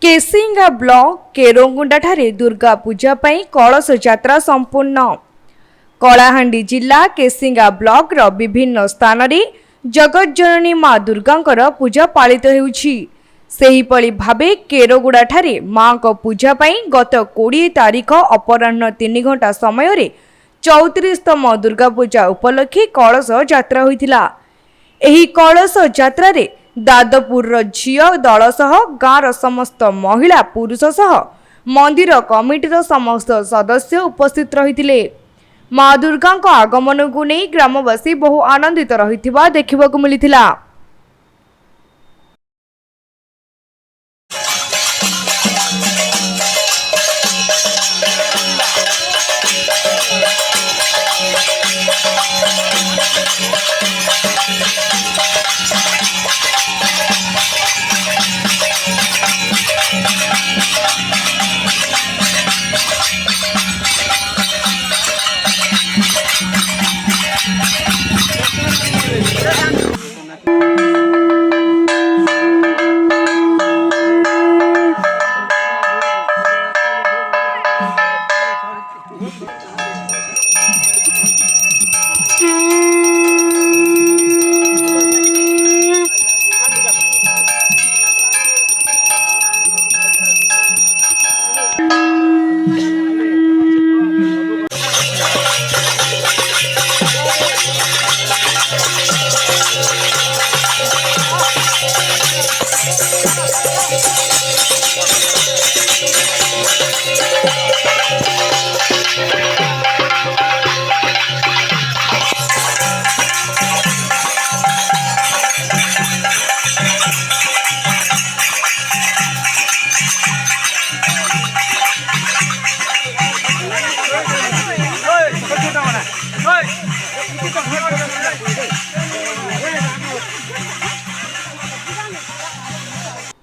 Kesinga block केरोंगुंडा ठारे दुर्गा पूजा पई कलश यात्रा संपूर्ण। कलाहांडी जिला केसिंगा ब्लॉक रो विभिन्न स्थान रे जगत जननी मां दुर्गांकर पूजा पालित हेउछि। सेहीपरि भाबे केरोगुड़ा ठारे मां को पूजा पई गत 20 तारीख अपराह्न 3 घंटा समय रे 34तम दुर्गा पूजा उपलक्षे कलश यात्रा होइतिला। एही कलश यात्रा रे दादपुर झियो दल सह गाँव समस्त महिला पुरुष सह मंदिर कमिटीर समस्त सदस्य उपस्थित रहिथिले। मां दुर्गा आगमन को नहीं ग्रामवासी बहु आनंदित रहिथिबा देखिबाकु मिलिथिला।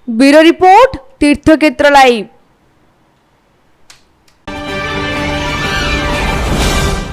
ब्यूरो रिपोर्ट तीर्थक्षेत्र लाइव।